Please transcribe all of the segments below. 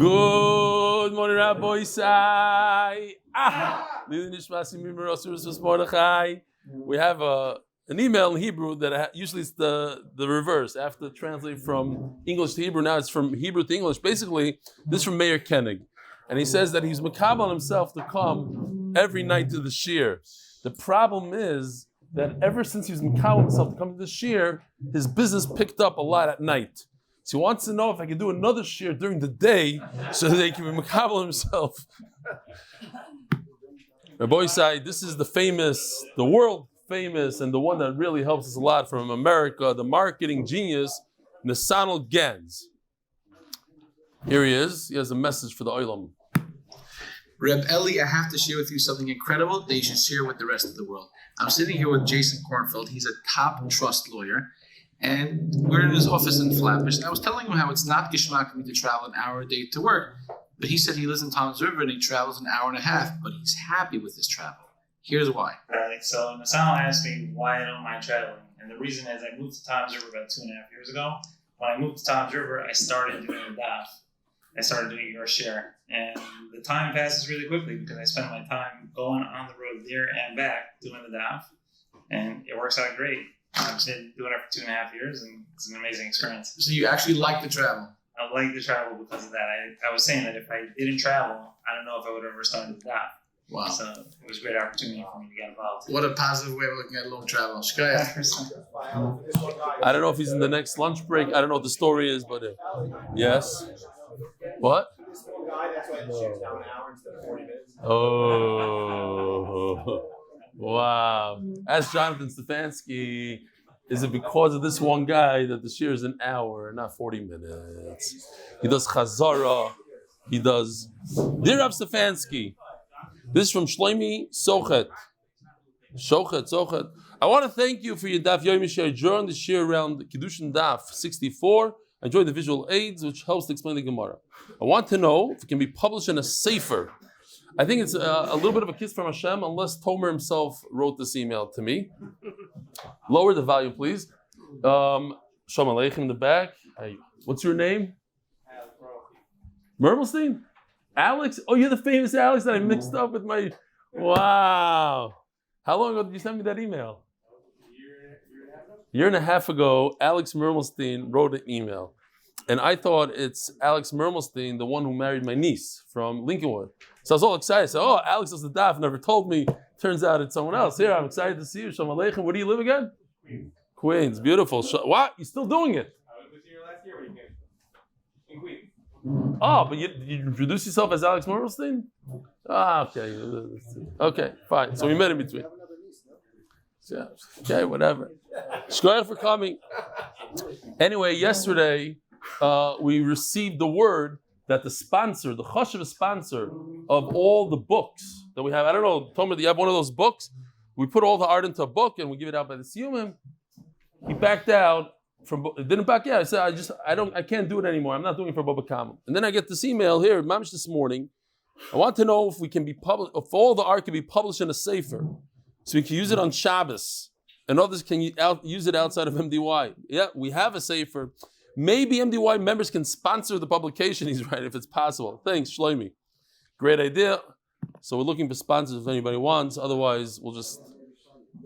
Good morning, Rabbi Isai. We have an email in Hebrew that usually it's the reverse. After translate from English to Hebrew, now it's from Hebrew to English. Basically, this is from Meir Koenig. And he says that he's makabel himself to come every night to the shir. The problem is that ever since he was makabel himself to come to the shir, his business picked up a lot at night. So he wants to know if I can do another shir during the day so that he can be makabel himself. Rabbi Isai, this is the world famous, and the one that really helps us a lot from America, the marketing genius, Nasanel Gans. Here he is. He has a message for the Olam. Reb Eli, I have to share with you something incredible that you should share with the rest of the world. I'm sitting here with Jason Kornfeld. He's a top trust lawyer, and we're in his office in Flatbush. And I was telling him how it's not geschmack for me to travel an hour a day to work, but he said he lives in Tom's River and he travels an hour and a half, but he's happy with his travel. Here's why. So Nassau asked me why I don't mind traveling, and the reason is I moved to Tom's River about 2.5 years ago. When I moved to Tom's River, I started doing Daf. I started doing your share, and the time passes really quickly because I spend my time going on the road there and back doing the Daf, and it works out great. I've been doing it for 2.5 years, and it's an amazing experience. So you actually like the travel? I like the travel because of that. I was saying that if I didn't travel, I don't know if I would have ever started the Daf. Wow. So it was a great opportunity for me to get involved. What a positive way of looking at long travel. Chaya. I don't know if he's in the next lunch break. I don't know what the story is, but yes. What? Oh, wow. Ask Jonathan Stefansky, is it because of this one guy that the shir is an hour, not 40 minutes? He does chazara. He does. Dear Rav Stefansky, this is from Shlomi Sochet. Sochet. I want to thank you for your Daf Yomi share during the shir around Kiddushin Daf 64. I enjoyed the visual aids, which helps to explain the Gemara. I want to know if it can be published in a sefer. I think it's a little bit of a kiss from Hashem, unless Tomer himself wrote this email to me. Lower the volume, please. Shalom Aleichem in the back. Hey, what's your name? Mermelstein? Alex? Oh, you're the famous Alex that I mixed up with my... Wow. How long ago did you send me that email? Year and a half ago, Alex Mermelstein wrote an email. And I thought it's Alex Mermelstein, the one who married my niece from Lincolnwood. So I was all excited. I said, oh, Alex is the daf, never told me. Turns out it's someone else. Here, I'm excited to see you. Shalom Aleichem. Where do you live again? Queens. Beautiful. What? You're still doing it? I was here last year when you came. In Queens. Oh, but you introduced yourself as Alex Mermelstein? Ah, okay. Okay, fine. So we met in between. Yeah. Okay, whatever. Shkoyach for coming. Anyway, yesterday we received the word that the sponsor, the chashuv sponsor of all the books that we have. I don't know, Tomer, do you have one of those books? We put all the art into a book and we give it out by the siyumim. He backed out from. Didn't back out. I said, I can't do it anymore. I'm not doing it for Baba Kama. And then I get this email here, Mamish this morning. I want to know if we can be published, if all the art can be published in a sefer. So we can use it on Shabbos, and others can use it outside of MDY. Yeah, we have a sefer. Maybe MDY members can sponsor the publication. He's right, if it's possible. Thanks, Shlomi. Great idea. So we're looking for sponsors if anybody wants. Otherwise, we'll just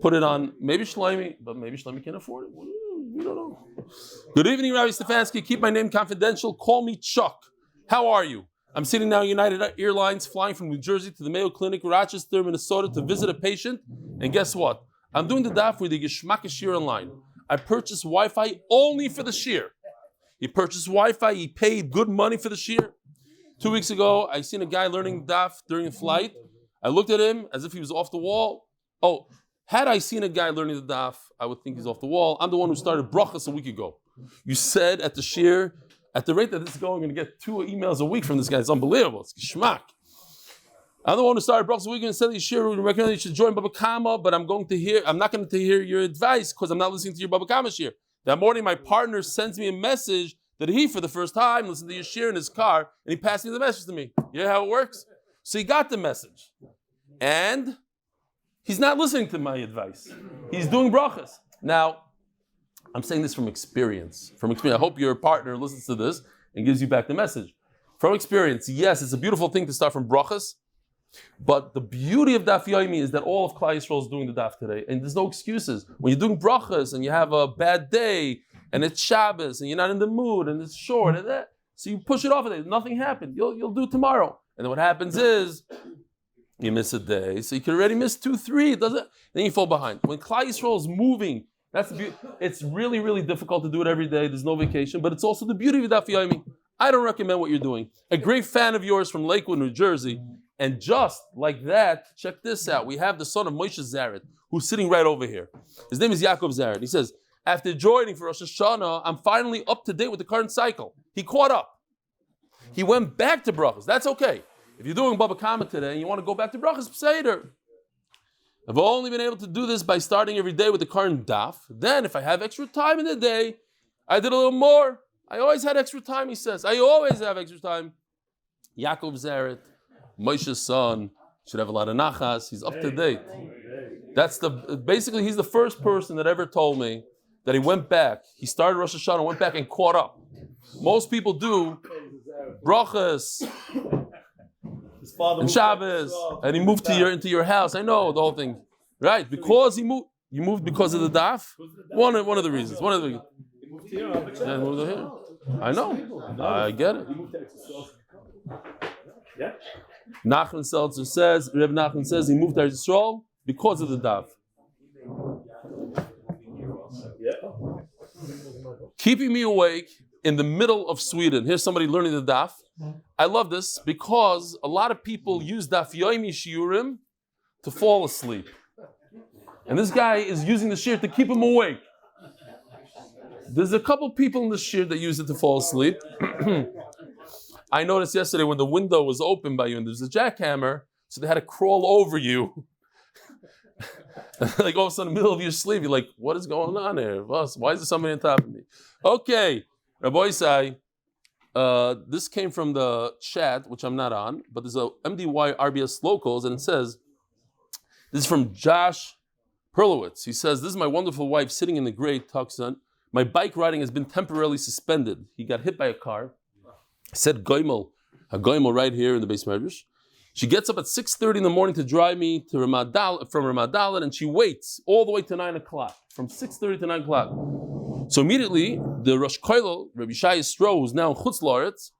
put it on maybe Shlomi, but maybe Shlomi can't afford it. We don't know. Good evening, Rabbi Stefansky. Keep my name confidential. Call me Chuck. How are you? I'm sitting now United Airlines, flying from New Jersey to the Mayo Clinic, Rochester, Minnesota, to visit a patient. And guess what? I'm doing the daf with the Geshmak Shir online. I purchased Wi-Fi only for the shir. He purchased Wi-Fi. He paid good money for the shir. 2 weeks ago, I seen a guy learning daf during a flight. I looked at him as if he was off the wall. Oh, had I seen a guy learning the daf, I would think he's off the wall. I'm the one who started brachas a week ago. You said at the shir, at the rate that this is going, I'm going to get 2 emails a week from this guy. It's unbelievable. It's geschmack. I'm the one who started brachas a week and said you recommend you should join Baba Kama, but I'm not going to hear your advice because I'm not listening to your Baba Kama shir. That morning, my partner sends me a message that he, for the first time, listened to your shir in his car, and he passed me the message to me. You know how it works? So he got the message. And he's not listening to my advice. He's doing brachas. Now, I'm saying this from experience. I hope your partner listens to this and gives you back the message. From experience, yes, it's a beautiful thing to start from brachas, but the beauty of Daf Yomi is that all of Klal Yisrael is doing the daf today, and there's no excuses. When you're doing brachas and you have a bad day, and it's Shabbos, and you're not in the mood, and it's short, and that, so you push it off a day. Nothing happened. You'll do it tomorrow, and then what happens is you miss a day, so you can already miss 2, 3. It doesn't. Then you fall behind. When Klal Yisrael is moving, that's the beauty. It's really, really difficult to do it every day. There's no vacation, but it's also the beauty of Daf Yomi. I don't recommend what you're doing. A great fan of yours from Lakewood, New Jersey, and just like that, check this out. We have the son of Moshe Zaret, who's sitting right over here. His name is Yaakov Zaret. He says, after joining for Rosh Hashanah, I'm finally up to date with the current cycle. He caught up. He went back to brachas. That's okay. If you're doing Baba Kama today and you want to go back to brachas, Seder. I've only been able to do this by starting every day with the current daf. Then, if I have extra time in the day, I did a little more. I always had extra time, he says. I always have extra time. Yaakov Zaret, Moshe's son, should have a lot of nachas. He's up to date. Basically, he's the first person that ever told me that he went back. He started Rosh Hashanah, went back and caught up. Most people do brachas and Shabbos, and he moved into your house. I know the whole thing, right? Because he moved. You moved because of the daf. One of the reasons. Yeah, moved here. I know. I get it. Nachman Seltzer says, Reb Nachman says he moved to Yisrael because of the daf. Keeping me awake in the middle of Sweden. Here's somebody learning the daf. I love this because a lot of people use Daf Yomi shiurim to fall asleep. And this guy is using the shiur to keep him awake. There's a couple people in the shiur that use it to fall asleep. I noticed yesterday when the window was open by you and there's a jackhammer, so they had to crawl over you. Like all of a sudden in the middle of your sleep, you're like, what is going on here? Why is there somebody on top of me? Okay, Rabbi Isai, this came from the chat, which I'm not on, but there's a MDY RBS Locals, and it says, this is from Josh Perlowitz. He says, this is my wonderful wife sitting in the gray tuxedo. My bike riding has been temporarily suspended. He got hit by a car. Said Goimel, a Goimel right here in the base medrash. She gets up at 6:30 in the morning to drive me to from Ramadal, and she waits all the way to 9 o'clock, from 6:30 to 9 o'clock. So immediately, the Rosh Koilel, Rabbi Shai Yisro, who's now in Chutz La'aretz,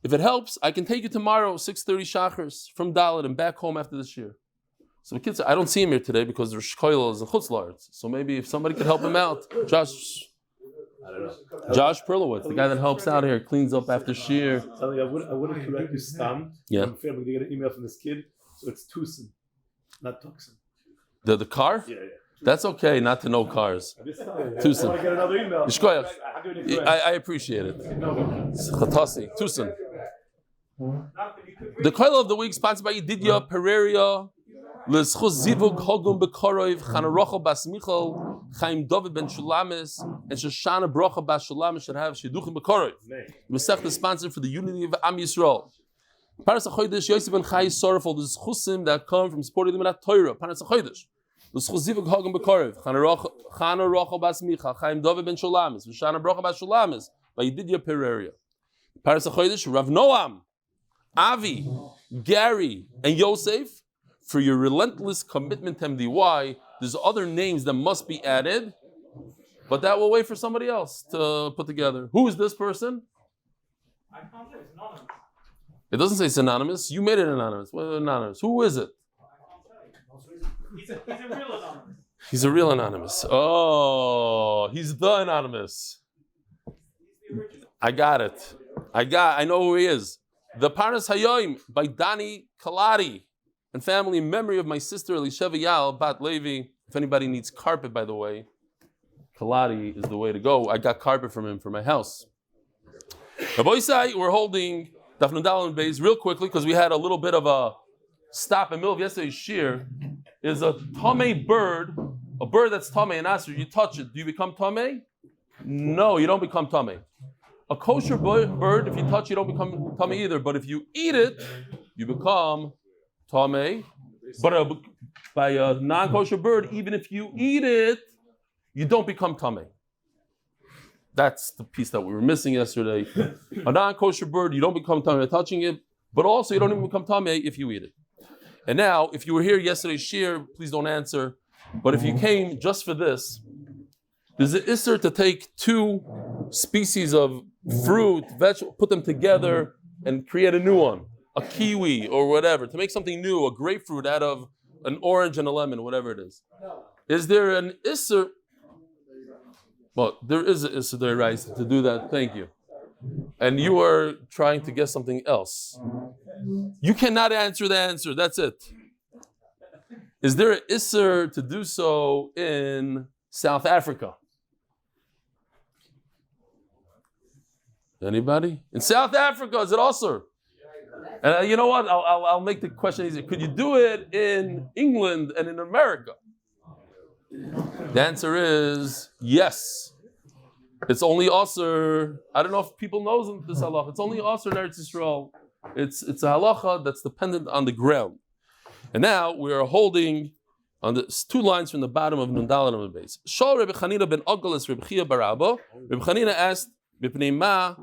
if it helps, I can take you tomorrow, 6:30 Shachars, from Dalet and back home after this year. So the kids say, I don't see him here today because the Rosh Koilel is in Chutz La'aretz. So maybe if somebody could help him out, Josh Perlowitz, the guy that helps out here, cleans up after shear. I wouldn't correct you stam. Yeah. I'm afraid I'm going to get an email from this kid. So it's zchusim, not toxin. The car? Yeah. That's okay not to know cars. Zchusim. I want to get another email. I appreciate it. Chatasi. Zchusim. The Koilel of the week sponsored by Yedidya Pereira, lezchut zivug agón bקרוב, Chanarocha bas Michal, Chayim David ben Shulamis, and ושושנה ברכה bas Shulamis should have shidduchim bקרוב. Masech is sponsored for the unity of Am Yisrael. Paras HaChodesh, Yosef and Chaya Sara for the zchusim that come from supporting them in HaTorah. Paras HaChodesh. Lezchut zivug agón bקרוב, Chanarocha bas Michal, Chayim David ben Shulamis, ושושנה ברכה bas Shulamis, by Yedidya Pereira. Paras HaChodesh, Rav Noam, Avi, Gary, and Yosef, for your relentless commitment to MDY. There's other names that must be added, but that will wait for somebody else to put together. Who is this person? I can't say it's anonymous. It doesn't say it's anonymous. You made it anonymous. What is anonymous? Who is it? He's a real anonymous. He's a real anonymous. Oh, he's the anonymous. He's the original. I got it. I know who he is. The Paras Hayoim by Dani Kelaty and family in memory of my sister Elisheva Yael, bat Levy. If anybody needs carpet, by the way, Kelaty is the way to go. I got carpet from him for my house. Rabbi Isai, we're holding Daf Amud Beis real quickly because we had a little bit of a stop in the middle of yesterday's shir. Is a tamei bird, a bird that's tamei and asur. You touch it, do you become tamei? No, you don't become tamei. A kosher bird, if you touch it, you don't become tamei either. But if you eat it, you become tamei. But by a non-kosher bird, even if you eat it, you don't become tamei. That's the piece that we were missing yesterday. A non-kosher bird, you don't become tamei by touching it, but also you don't even become tamei if you eat it. And now, if you were here yesterday's shir, please don't answer. But if you came just for this, there's an isser to take two species of fruit, vegetable, put them together and create a new one, a kiwi or whatever, to make something new, a grapefruit out of an orange and a lemon, whatever it is. Is there an isser? Well, there is an isser there, right, to do that. Thank you. And you are trying to guess something else. You cannot answer the answer. That's it. Is there an isser to do so in South Africa? Anybody? In South Africa, is it also? And you know what? I'll make the question easier. Could you do it in England and in America? The answer is yes. It's only Asr. I don't know if people know this halacha. It's only Asr in Eretz Yisrael. It's a halacha that's dependent on the ground. And now we are holding on the two lines from the bottom of Nundal and Amud Beis. Shal Rebbe Chanina ben Ogalis Rebbe Chia Barabba. Rebbe Chanina asked, "B'pnei ma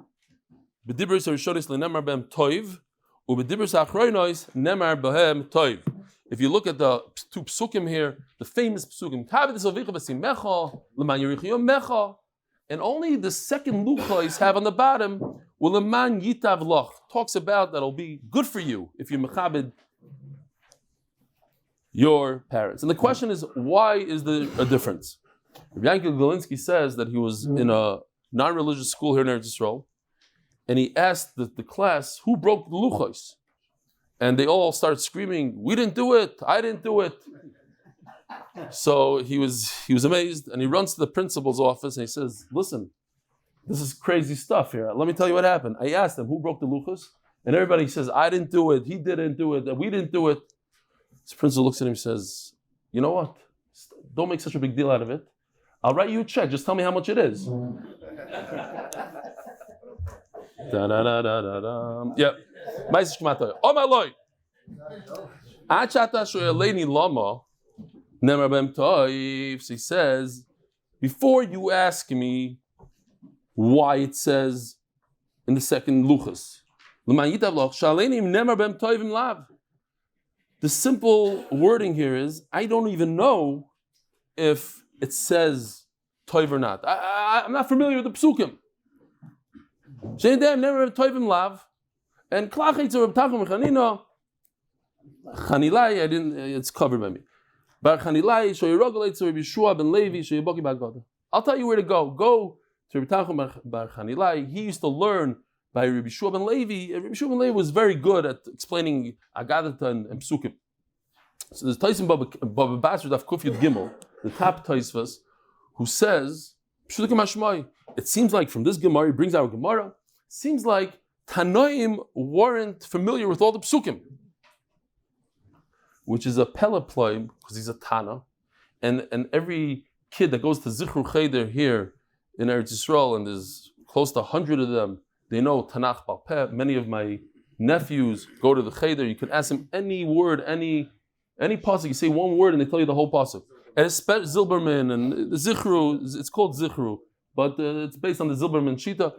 b'dibros harishonos lenemar behem toiv, u'b'dibros ha'achronos nemar behem toiv." If you look at the two psukim here, the famous psukim, "Kaved esovicha v'simecha l'man yirichiyom mecha," and only the second luchos have on the bottom, "U'leman yitav loch," talks about that'll be good for you if you mechabed your parents. And the question is, why is there a difference? Rabbi Yankel Galinsky says that he was in a non-religious school here in Eretz Yisrael, and he asked the class, who broke the luchos? And they all started screaming, "We didn't do it, I didn't do it." So he was amazed, and he runs to the principal's office and he says, "Listen, this is crazy stuff here. Let me tell you what happened. I asked them, who broke the luchos? And everybody says, I didn't do it, he didn't do it, we didn't do it." The principal looks at him and says, "You know what? Don't make such a big deal out of it. I'll write you a check. Just tell me how much it is." Yeah. Oh my Lord. So he says, before you ask me why it says in the second luchas, the simple wording here is, I don't even know if it says toiv or not. I'm not familiar with the psukim. And it's covered by me. I'll tell you where to go. Go to Rabbi Tanchum bar Chanilai. He used to learn by Rabbi Shua ben Levy. Rabbi Shua ben Levy was very good at explaining Agadata and Psukim. So there's Taisim Baba Basra Daf Kuf Yud Gimel, the top Taisvas, who says, it seems like from this Gemara, he brings our Gemara, it seems like Tanoim weren't familiar with all the Psukim, which is a peleploim, because he's a Tana, and every kid that goes to Zichru Cheder here in Eretz Yisrael, and there's close to 100 of them, they know Tanakh Bal Peh. Many of my nephews go to the Cheder. You can ask them any word, any pasuk. You say one word and they tell you the whole pasuk. And especially Zilberman and the Zichru, it's called Zichru, but it's based on the Zilberman Shita.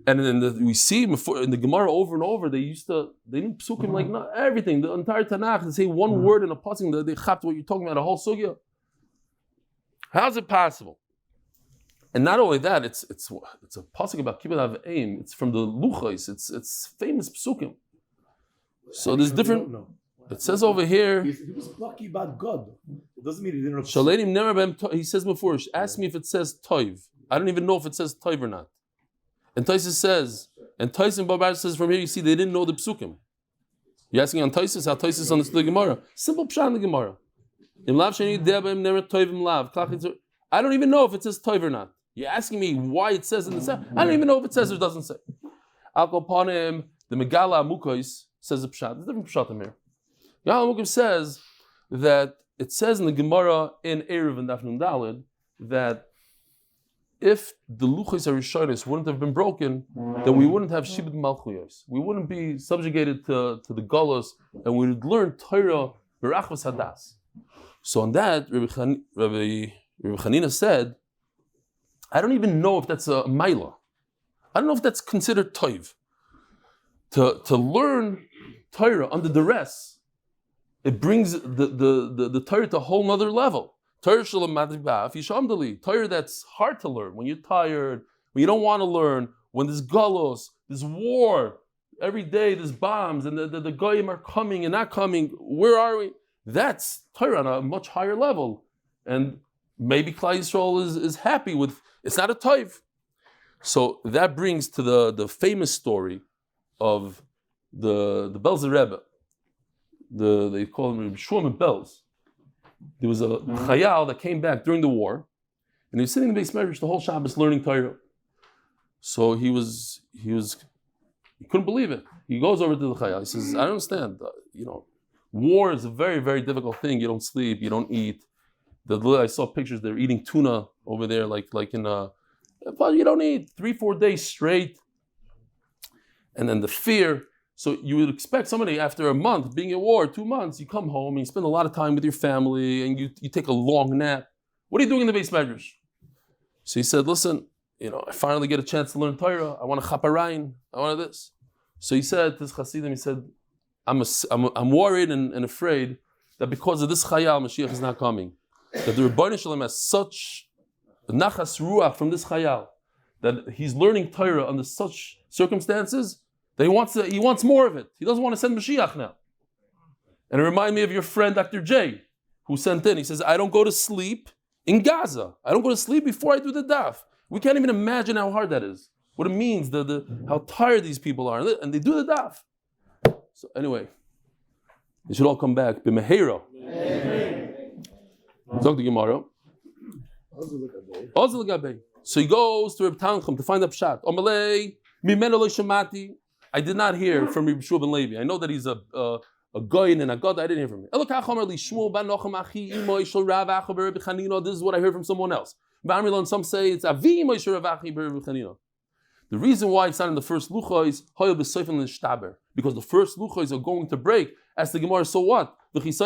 And then we see in the Gemara over and over, they knew psukim like not everything. The entire Tanakh, they say one word in a pasuk, they chapped what you're talking about, a whole sugya. How's it possible? And not only that, it's a pasuk about kibbutz av aim. It's from the luchos. It's famous psukim. So there's different. It says over here. He was lucky about God. It doesn't mean he didn't know. He says before. Ask me if it says toiv. I don't even know if it says toiv or not. And Taisus says, and Taisus Babar says from here. You see, they didn't know the psukim. You're asking on Taisus how Taisus understood the Gemara. Simple pshat in the Gemara. I don't even know if it says toiv or not. You're asking me why it says in the set. I don't even know if it says or doesn't say. Alkoponim, the Megala Amukos says a pshat. There's different pshatim here. Megala Amukos says that it says in the Gemara in Erev and Daf Daled that if the Luchos HaRishonos wouldn't have been broken, then we wouldn't have Shibud Malchuyos. We wouldn't be subjugated to the Golos, and we would learn Torah Berachvas Hadas. So on that, Rabbi Chanina said I don't even know if that's a maila. I don't know if that's considered toiv. To learn Torah under duress, it brings the Torah to a whole nother level. Torah that's hard to learn, when you're tired, when you don't want to learn, when there's galos, there's war, every day there's bombs, and the goyim are coming and not coming, where are we? That's Torah on a much higher level. And maybe Kelaty Yisrael is happy with, it's not a toiv. So that brings to the famous story of the Belzer Rebbe. They call him Shulmit Belz. There was a Chaya that came back during the war, and he was sitting in the base marriage the whole Shabbos learning Torah. So he couldn't believe it. He goes over to the Chaya. He says, "I don't understand. War is a very, very difficult thing. You don't sleep, you don't eat. I saw pictures. They're eating tuna over there, like in a. But you don't eat 3-4 days straight, and then the fear." So you would expect somebody after a month being at war, 2 months, you come home and you spend a lot of time with your family and you take a long nap. What are you doing in the base medrash? So he said, "Listen, I finally get a chance to learn Torah. I want a chaparayin. I want this." So he said to his Hasidim, he said, I'm worried and afraid that because of this Chaya, Mashiach is not coming. That the Rebbeinu Shalom has such nachas ruach from this Chaya, that he's learning Torah under such circumstances, that he wants more of it. He doesn't want to send Mashiach now. And it reminded me of your friend Dr. J, who sent in. He says, "I don't go to sleep in Gaza. I don't go to sleep before I do the daf." We can't even imagine how hard that is. What it means, how tired these people are, and they do the daf. So anyway, they should all come back. B'mehera. Talk to Gemara. So he goes to Reb Tanchum to find a pshat. Omalei mimeno lo shamati. I did not hear from Reb Shua ben Levy. I know that he's a goyin and a god. I didn't hear from him. This is what I heard from someone else. Some say it's Avi Moshe Ravachi B'Reb Chanina. The reason why it's not in the first lucha is because the first luchos are going to break. As the Gemara, so what? It's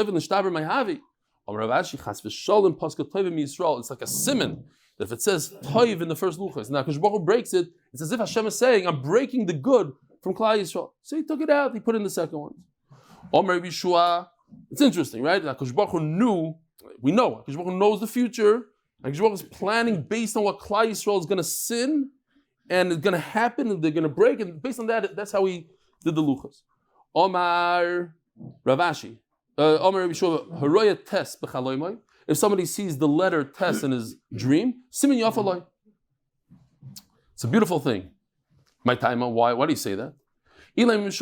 like a simon that if it says toiv in the first luchos, now Kadosh Baruch Hu breaks it, it's as if Hashem is saying, I'm breaking the good from Kelaty Yisrael. So he took it out, he put it in the second one. It's interesting, right? Now Kadosh Baruch Hu knew, we know, Kadosh Baruch Hu knows the future, and Kadosh Baruch Hu is planning based on what Kelaty Yisrael is going to sin, and it's going to happen, and they're going to break, and based on that, that's how he did the luchos. Omar Ravashi, Omar Yeshua, Haroya Tes b'chaloymai. If somebody sees the letter Tes in his dream, simin yafaloi. It's a beautiful thing. My time, why do you say that? Because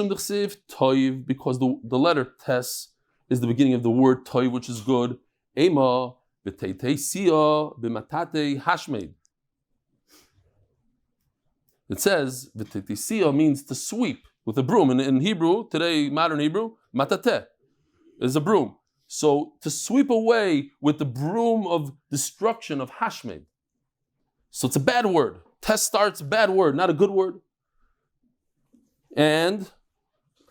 the letter Tes is the beginning of the word toiv, which is good. Ema b'teitei siya b'matate hashmeid. It says b'teitei siya means to sweep with a broom. In Hebrew, today, modern Hebrew, matateh is a broom. So to sweep away with the broom of destruction of hashmeid. So it's a bad word. Test starts, bad word, not a good word. And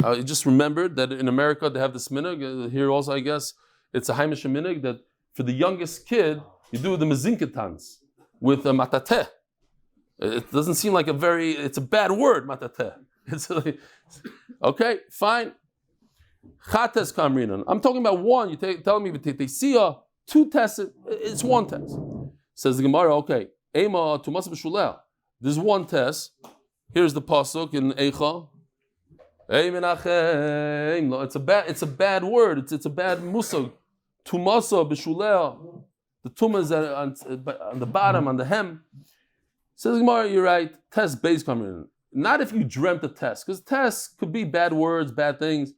I just remembered that in America they have this minhag, here also I guess, it's a Haimish minhag that for the youngest kid, you do the mezinketans with a matateh. It doesn't seem like it's a bad word, matateh. Okay, fine. Chates kamrinan. I'm talking about one. You tell me v'teitesiya, 2 tests. It's 1 test. Says the Gemara. Okay, ema tumas b'shulel. There's 1 test. Here's the pasuk in Eicha. It's a bad word. It's a bad musag. Tumasa b'shulel. The tumah is on the bottom, on the hem. Says the Gemara. You're right. Test base kamrinan. Not if you dreamt a test, because tests could be bad words, bad things.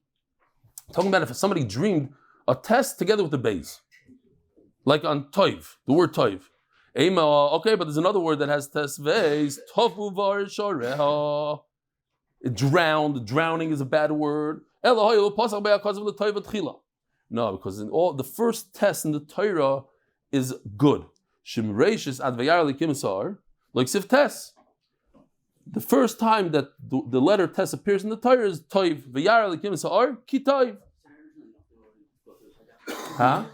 I'm talking about if somebody dreamed a test together with the base, like on toiv, the word toiv. Okay, but there's another word that has test vase. Tofu var shoreha. It drowned. Drowning is a bad word. No, because in all the first test in the Torah is good. Shimreishis advayar likimisar, like sif test. The first time that the letter Tes appears in the Torah is Toiv. V'yar alikim sa'ar ki Toiv. Huh?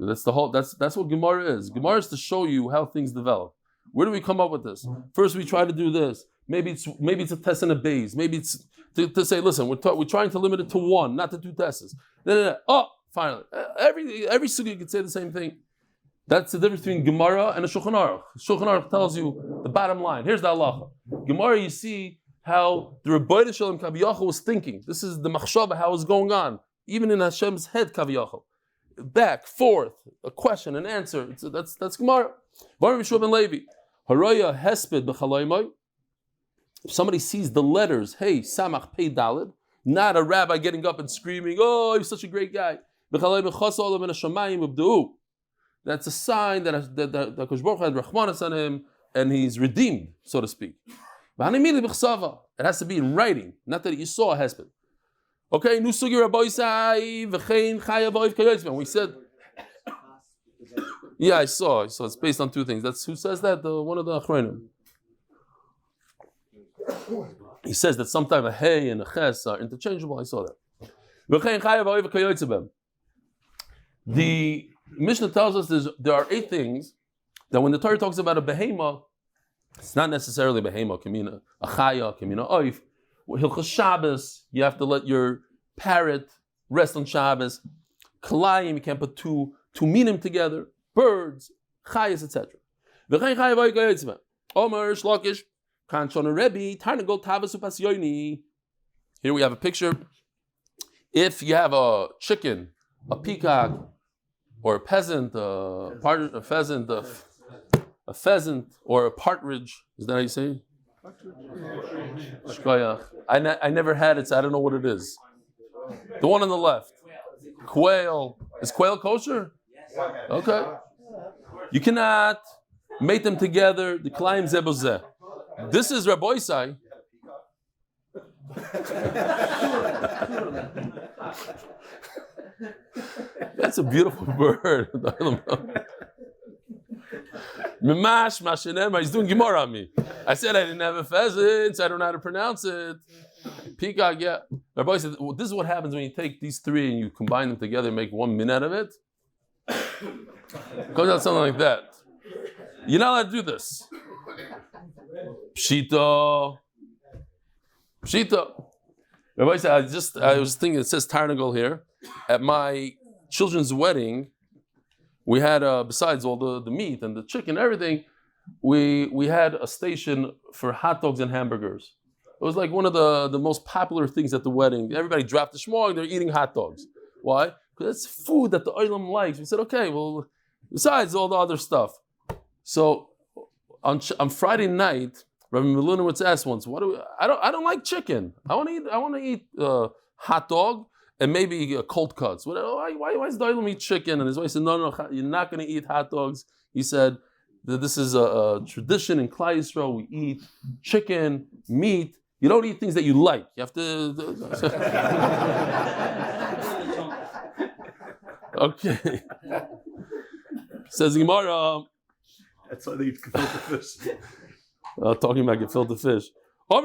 That's the whole. That's what Gemara is. Gemara is to show you how things develop. Where do we come up with this? First, we try to do this. Maybe it's a test and a base. Maybe it's to say, listen, we're trying to limit it to one, not to two tests. Oh, finally, every sugi you could say the same thing. That's the difference between Gemara and a Shulchan Aruch. Shulchan Aruch tells you the bottom line. Here's the halacha. Gemara, you see how the Rebbeinu Shalom Kaviyachal was thinking. This is the machshava, how it's going on, even in Hashem's head Kaviyachal. Back, forth, a question, an answer. That's Gemara. Levy. Haraya hesped b'chalaymai. If somebody sees the letters, hey, Samach Pei Daled, not a rabbi getting up and screaming, oh, you're such a great guy. That's a sign that Kosh Baruch Hu had Rachmanas on him, and he's redeemed, so to speak. It has to be in writing, not that you saw a hesped. Okay, Nu Sugi Rabboisai v'chein Chaya v'oiv kayotzben. We said, yeah, I saw. It's based on two things. That's who says that. One of the Achronim. He says that sometimes a hey and a ches are interchangeable. I saw that. V'chein Chaya v'oiv kayotzben. The Mishnah tells us there are 8 things that when the Torah talks about a behema, it's not necessarily behema. Kamina a chaya, kamina oif. Hilchas Shabbos, you have to let your parrot rest on Shabbos. Kalayim, you can't put two minim together. Birds, chayas, etc. V'chein chaya v'oiv kayotzben. Omer shlokish kanshon Rebbe tarnagol tavas upasyoini. Here we have a picture. If you have a chicken, a peacock, or a peasant, a pheasant, or a partridge, is that how you say? I never had it, so I don't know what it is. The one on the left. Quail. Is quail kosher? Okay. You cannot mate them together. The Kelaty Family. This is Rabbi Isai. That's a beautiful bird. He's doing Gemara on me. I said I didn't have a pheasant, so I don't know how to pronounce it. Peacock, yeah. Rabbi said, well, this is what happens when you take these 3 and you combine them together and make 1 min out of it. It comes out something like that. You're not allowed to do this. Pshita. Rabbi said, I was thinking, it says Tarnagol here. At my children's wedding, we had, besides all the meat and the chicken and everything, we had a station for hot dogs and hamburgers. It was like one of the most popular things at the wedding. Everybody dropped the shmog, they're eating hot dogs. Why? Because it's food that the Olam likes. We said, okay, well, besides all the other stuff. So on Friday night, Rabbi Milunowitz asked once, I don't like chicken. I want to eat hot dog and maybe cold cuts. Why does the Olam eat chicken? And his wife said, no, you're not going to eat hot dogs. He said that this is a tradition in Klal Yisrael. We eat chicken, meat. You don't eat things that you like. You have to. Okay. Says Gemara. That's why they eat gefilte fish. Talking about gefilte fish. I would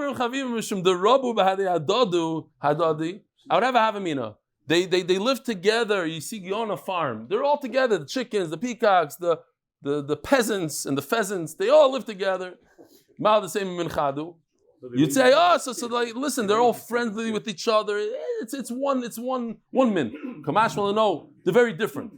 have a havamina. They live together. You see, you own a farm. They're all together. The chickens, the peacocks, the peasants and the pheasants. They all live together. Mal the same minchadu. You'd say, so like, listen, they're all friendly with each other. It's one min. Kamash will know they're very different.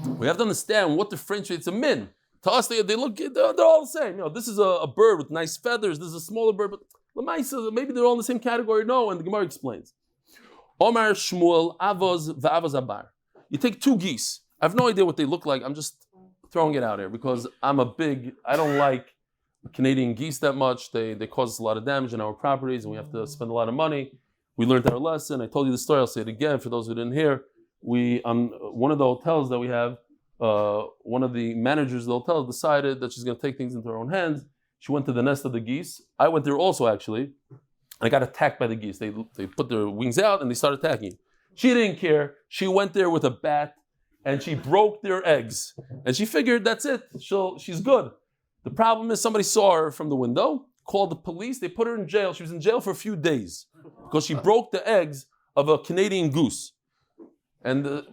We have to understand what differentiates a min. To us, they're all the same. This is a bird with nice feathers. This is a smaller bird, but maybe they're all in the same category. No, and the Gemara explains. Omar Shmuel Avos v'Avos Abar. You take 2 geese. I have no idea what they look like. I'm just throwing it out here because I don't like Canadian geese that much. They cause us a lot of damage in our properties and we have to spend a lot of money. We learned our lesson. I told you the story. I'll say it again for those who didn't hear. We on one of the hotels that we have, one of the managers of the hotel decided that she's going to take things into her own hands. She went to the nest of the geese. I went there also, actually. I got attacked by the geese. They put their wings out and they started attacking. She didn't care. She went there with a bat and she broke their eggs. And she figured that's it. She's good. The problem is somebody saw her from the window, called the police. They put her in jail. She was in jail for a few days because she broke the eggs of a Canadian goose. And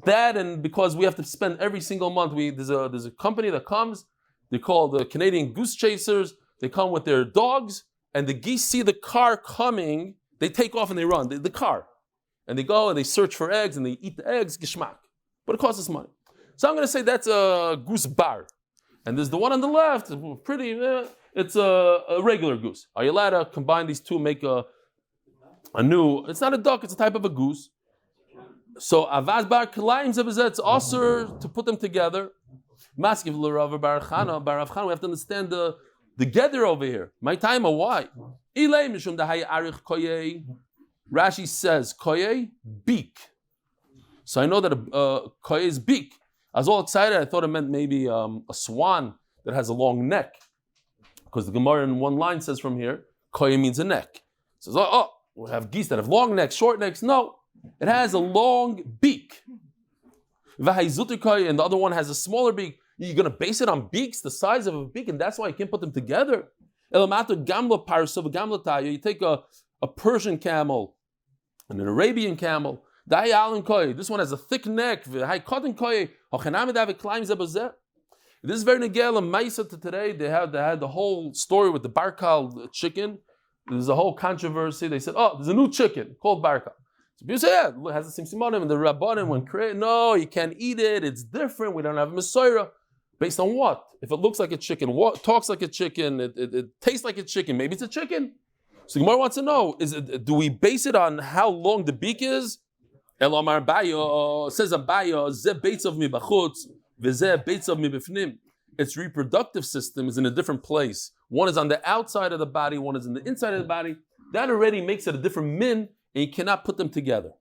That, and because we have to spend every single month, there's a company that comes, they're called the Canadian Goose Chasers. They come with their dogs, and the geese see the car coming, they take off and they run, the car. And they go and they search for eggs and they eat the eggs, geschmack. But it costs us money. So I'm going to say that's a goose bar. And there's the one on the left, it's a regular goose. Are you allowed to combine these two and make a new, it's not a duck, it's a type of a goose. So avaz bar kelaym zebazet, it's also to put them together. Maskiv l'Rav Bar Rav Chana, we have to understand the gather over here. My time, why? Ilay mishum dahay arich koye. Rashi says koye, beak. So I know that koye is beak. I was all excited. I thought it meant maybe a swan that has a long neck, because the Gemara in one line says from here, koye means a neck. It says, oh, we have geese that have long necks, short necks. No, it has a long beak. And the other one has a smaller beak. You're going to base it on beaks, the size of a beak, and that's why you can't put them together. You take a Persian camel and an Arabian camel. This one has a thick neck. This is very negel and Maisa to today. They had the whole story with the Barkal chicken. There's a whole controversy. They said, oh, there's a new chicken called Barkal. So people say, yeah, it has the same simonim, and the Rabbanim when create. No, you can't eat it. It's different. We don't have Messiah. Based on what? If it looks like a chicken, what talks like a chicken, it tastes like a chicken, maybe it's a chicken. So Gemara wants to know, do we base it on how long the beak is? Elamar Bayo says Abayo, ze beitz of mi bachutz, veze beitz of mi bifnim. Its reproductive system is in a different place. One is on the outside of the body, one is in the inside of the body. That already makes it a different min, and you cannot put them together.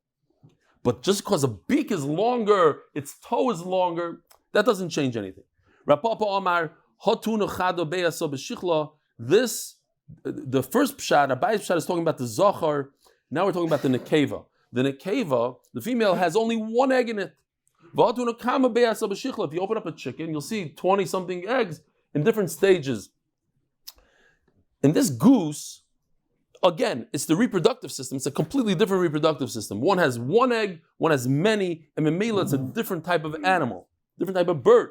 But just because a beak is longer, its toe is longer, that doesn't change anything. Rapapa Omar, this, the first pshat, Abay's pshat is talking about the zachar. Now we're talking about the nekeva. The nekeva, the female, has only one egg in it. If you open up a chicken, you'll see 20-something eggs in different stages. In this goose, again, it's the reproductive system. It's a completely different reproductive system. One has one egg, one has many, and Memela, it's a different type of animal, different type of bird.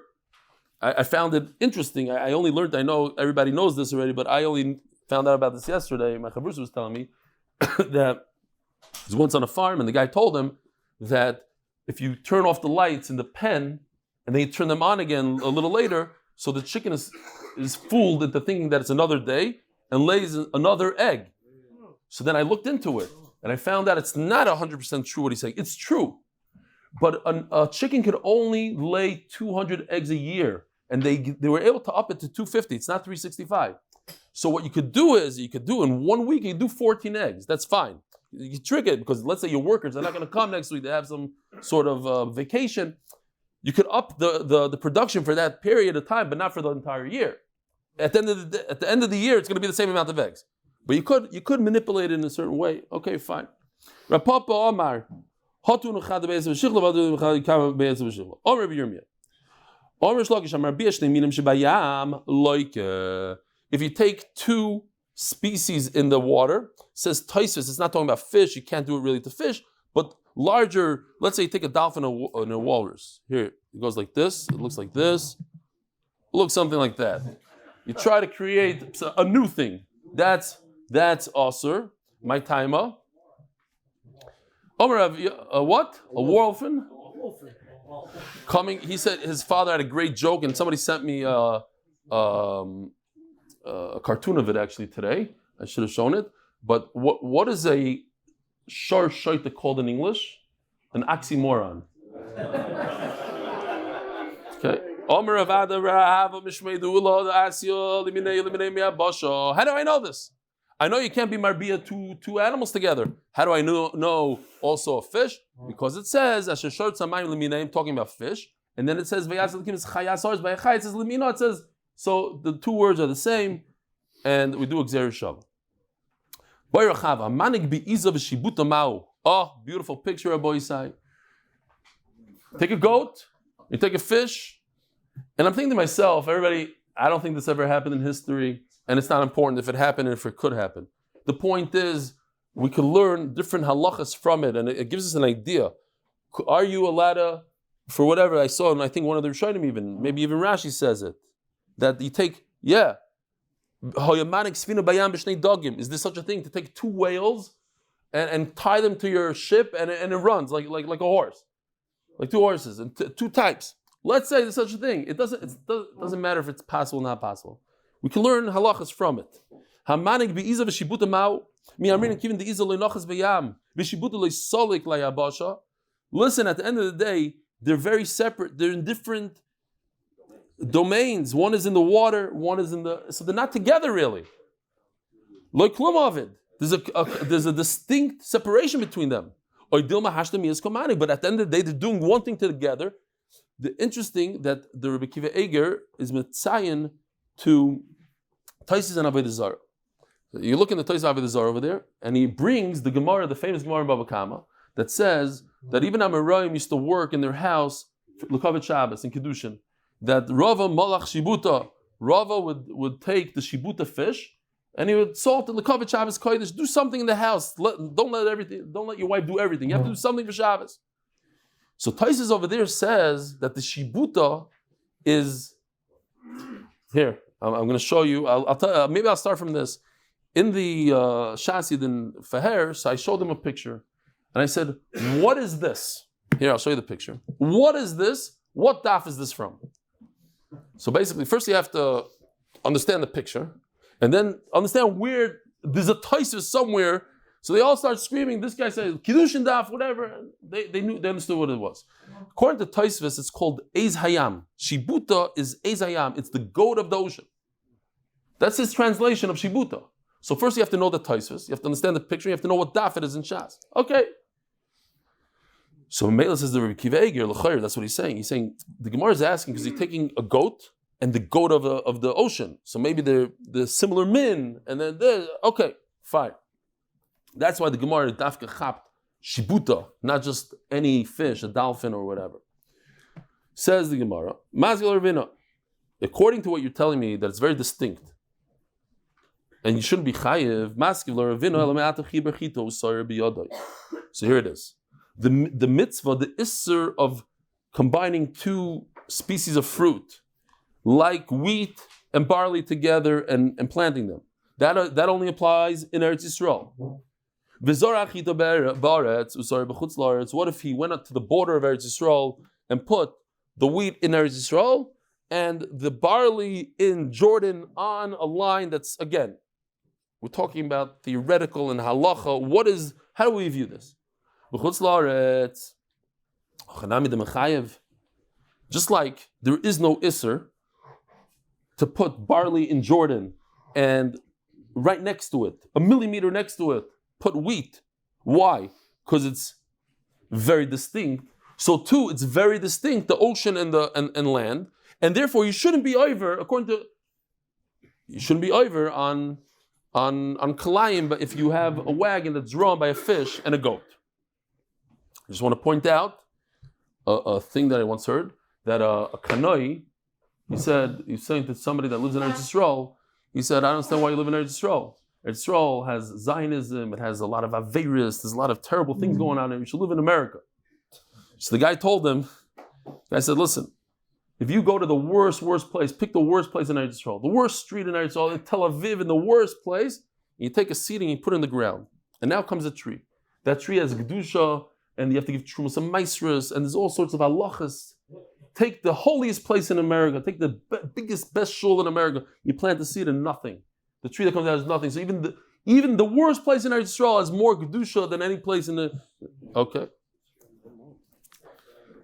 I found it interesting. I only learned, I know everybody knows this already, but I only found out about this yesterday. My chavrus was telling me that he was once on a farm, and the guy told him that if you turn off the lights in the pen, and then you turn them on again a little later, so the chicken is fooled into thinking that it's another day, and lays another egg. So then I looked into it, and I found out it's not 100% true what he's saying. It's true. But a chicken could only lay 200 eggs a year, and they were able to up it to 250. It's not 365. So what you could do is, in 1 week, you do 14 eggs. That's fine. You can trick it, because let's say your workers are not going to come next week. They have some sort of vacation. You could up the production for that period of time, but not for the entire year. At the end of the year, it's going to be the same amount of eggs. But you could manipulate it in a certain way. Okay, fine. Rapapa Omar. If you take two species in the water, says Taisus, it's not talking about fish, you can't do it really to fish, but larger, let's say you take a dolphin and a walrus. Here, it goes like this, it looks like this, it looks something like that. You try to create a new thing. That's Asur, my timer. Omer, what? A wolfen? Coming, he said his father had a great joke, and somebody sent me a cartoon of it actually today. I should have shown it. But what is a shar shaita called in English? An oxymoron. Okay. Omer avada rahava mishmeidula asya limine. How do I know this? I know you can't be marbia two animals together. How do I know also a fish? Because it says talking about fish, and then it says it says limino. It says so the two words are the same, and we do exer shav. Oh, beautiful picture of Boisai. Take a goat, you take a fish, and I'm thinking to myself, everybody, I don't think this ever happened in history. And it's not important if it happened and if it could happen. The point is, we can learn different halachas from it, and it gives us an idea. are you allowed to, for whatever I saw, and I think one of the Rishonim even, maybe even Rashi says it, that you take, is there such a thing to take two whales and tie them to your ship and it runs like a horse, like two horses and two types? Let's say there's such a thing. It doesn't matter if it's possible or not possible. We can learn halachas from it. Listen, at the end of the day, they're very separate. They're in different domains. One is in the water, one is in the... So they're not together really. There's a distinct separation between them. But at the end of the day, they're doing one thing together. The interesting that the Rebbe Kiva Eger is mitzayin to Taisis and Avodah Zarah. So you look in the Taisis Avodah Zarah over there, and he brings the Gemara, the famous Gemara in Bava Kama, that says that even Amoraim used to work in their house, L'Kavet Shabbos in Kedushin, that Rava Malach Shibuta, Rava would take the Shibuta fish, and he would salt the L'Kavet Shabbos Kodesh, do something in the house. Don't let your wife do everything. You have to do something for Shabbos. So Taisis over there says that the Shibuta is here. I'm going to show you. I'll tell. Maybe I'll start from this. In the Shasid in Faher, so I showed them a picture, and I said, "What is this?" Here, I'll show you the picture. What is this? What daf is this from? So basically, first you have to understand the picture, and then understand where there's a Taisis somewhere. So they all start screaming. This guy says Kiddushin daf, whatever. They understood what it was. According to Taisvis, it's called Eiz Hayam. Shibuta is Eiz Hayam. It's the goat of the ocean. That's his translation of Shibuta. So first you have to know the Taisvis. You have to understand the picture. You have to know what daf it is in Shas. Okay. So Mela says the Rebbe Kiva Eger, l'chayr, that's what he's saying. He's saying the Gemara is asking because he's taking a goat and the goat of the ocean. So maybe they're similar min, and then okay, fine. That's why the Gemara dafka chapt shibuta, not just any fish, a dolphin or whatever. Says the Gemara, Mazil Ravina, according to what you're telling me, that it's very distinct, and you shouldn't be chayiv. So here it is. The mitzvah, the isser of combining two species of fruit, like wheat and barley together and planting them. That only applies in Eretz Yisrael. What if he went up to the border of Eretz Yisrael and put the wheat in Eretz Yisrael and the barley in Jordan on a line that's, again, we're talking about theoretical and halacha. How do we view this? Just like there is no isser to put barley in Jordan and right next to it, a millimeter next to it, put wheat. Why? Because it's very distinct. So too, it's very distinct, the ocean and land, and therefore you shouldn't be over, on kalayim, but if you have a wagon that's drawn by a fish and a goat. I just want to point out a thing that I once heard, that a kanoi, he's saying to somebody that lives in Eretz Yisrael, he said, I don't understand why you live in Eretz Yisrael. Eretz Yisrael has Zionism, it has a lot of Averis, there's a lot of terrible things going on, and you should live in America. So the guy told him, I said, listen, if you go to the worst place, pick the worst place in Eretz Yisrael, the worst street in Eretz Yisrael, in Tel Aviv, in the worst place, and you take a seed and you put it in the ground. And now comes a tree. That tree has Gedusha, and you have to give Trumas and Maisras, and there's all sorts of halachas. Take the holiest place in America, take the biggest, best shul in America, you plant the seed and nothing. The tree that comes out is nothing. So even the worst place in Eretz Yisrael has more Gedusha than any place in the... Okay.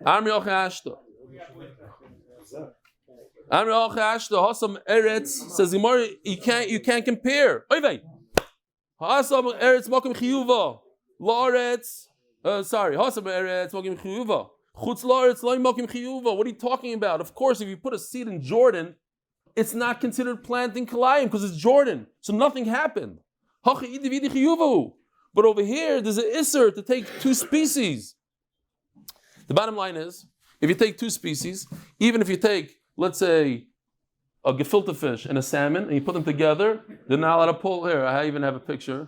Am Yisrael Hasam Eretz says Gemara, you can't compare. Hasam Eretz Makom Chiyuva. La'aretz. Hasam Eretz Makom Chiyuva. Chutz La'aretz Lo Makom Chiyuva. What are you talking about? Of course, if you put a seed in Jordan, it's not considered planting Kalayim because it's Jordan. So nothing happened. But over here, there's an Isser to take two species. The bottom line is, if you take two species, even if you take, let's say, a gefilte fish and a salmon, and you put them together, they're not allowed to pull here. I even have a picture.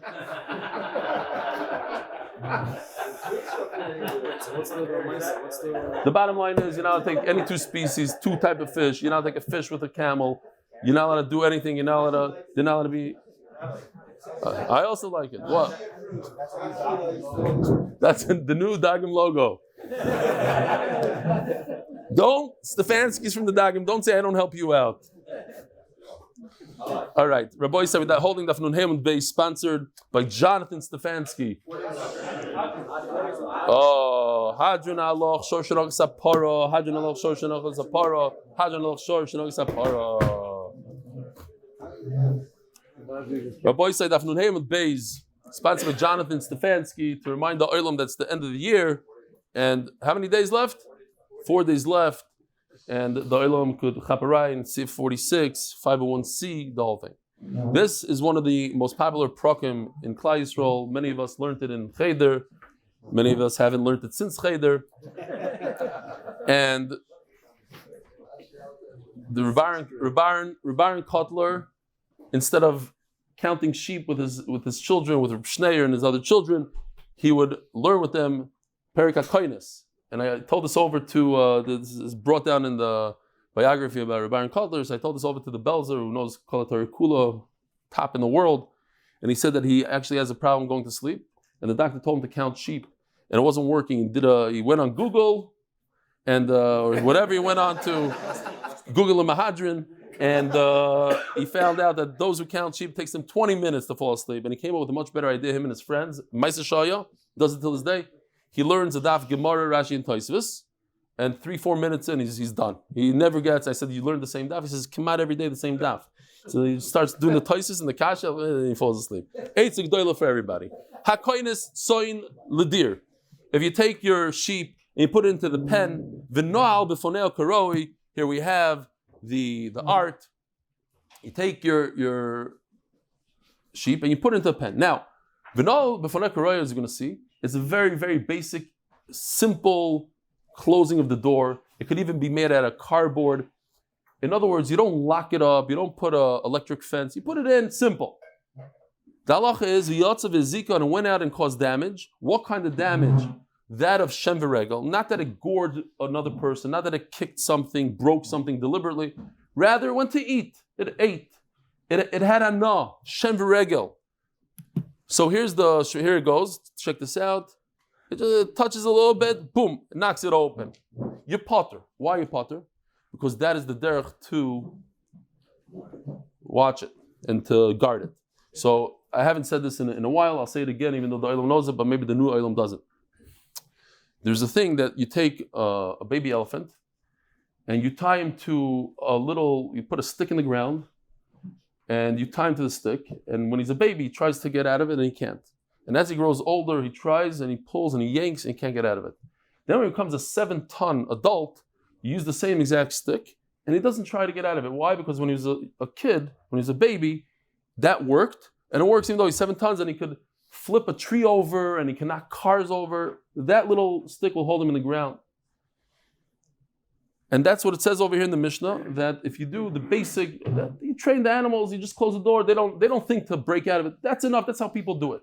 The bottom line is, you're not allowed to take any two species, two type of fish. You're not allowed to take a fish with a camel. You're not allowed to do anything. You're not allowed to be. I also like it. What? That's the new Dagim logo. Don't, Stefansky's from the Dagim, don't say I don't help you out. All right, Rabbi said with that holding Daf Amud Beis, sponsored by Jonathan Stefansky. Oh, Hadran aloch shoshanach sapara, Hadran aloch shoshanach sapara, Hadran aloch shoshanach sapara. Rabbi said Daf Amud Beis, sponsored by Jonathan Stefansky, to remind the Olam that's the end of the year, and how many days left? 4 days left. And the Olam could chaparai in Sif 46, 501c, the whole thing. This is one of the most popular prokim in Klal Yisrael. Many of us learned it in Cheder. Many of us haven't learned it since Cheder. And the Rebbaran Kotler, instead of counting sheep with his children, with Reb Shneir and his other children, he would learn with them Perik HaKoinis. And I told this over to, this is brought down in the biography about Rebbaran Kotler. So I told this over to the Belzer, who knows Kelaty Family, top in the world. And he said that he actually has a problem going to sleep. And the doctor told him to count sheep. And it wasn't working. He went on Google, and or whatever he went on to, Google and Hadran. And he found out that those who count sheep takes them 20 minutes to fall asleep. And he came up with a much better idea, him and his friends. Chaya does it till this day. He learns a daf Gemara, Rashi, and Tosfos, and 3-4 minutes in, he's done. He never gets. I said, you learn the same daf. He says, come out every day the same daf. So he starts doing the Tosfos and the Kasha, and he falls asleep. Eitz Gdoila for everybody. Hakoinis soin ledir. If you take your sheep and you put it into the pen, v'noal b'foneo karoi. Here we have the art. You take your sheep and you put it into a pen. Now, v'noal b'foneo karoi, as you're going to see, it's a very, very basic, simple closing of the door. It could even be made out of cardboard. In other words, you don't lock it up. You don't put an electric fence. You put it in, simple. The halacha is, Yosef Zika and went out and caused damage. What kind of damage? That of Shem v'regel. Not that it gored another person. Not that it kicked something, broke something deliberately. Rather, it went to eat. It ate. It had ana, Shem v'regel. So here it goes. Check this out. It just touches a little bit, boom, it knocks it open. You potter. Why you potter? Because that is the derech to watch it and to guard it. So I haven't said this in a while. I'll say it again, even though the Olam knows it, but maybe the new Olam doesn't. There's a thing that you take a baby elephant and you tie him to you put a stick in the ground, and you tie him to the stick, and when he's a baby, he tries to get out of it, and he can't. And as he grows older, he tries, and he pulls, and he yanks, and he can't get out of it. Then when he becomes a 7-ton adult, you use the same exact stick, and he doesn't try to get out of it. Why? Because when he was a kid, when he was a baby, that worked, and it works even though he's 7 tons, and he could flip a tree over, and he can knock cars over. That little stick will hold him in the ground. And that's what it says over here in the Mishnah, that if you do the basic, you train the animals, you just close the door, they don't think to break out of it. That's enough, that's how people do it.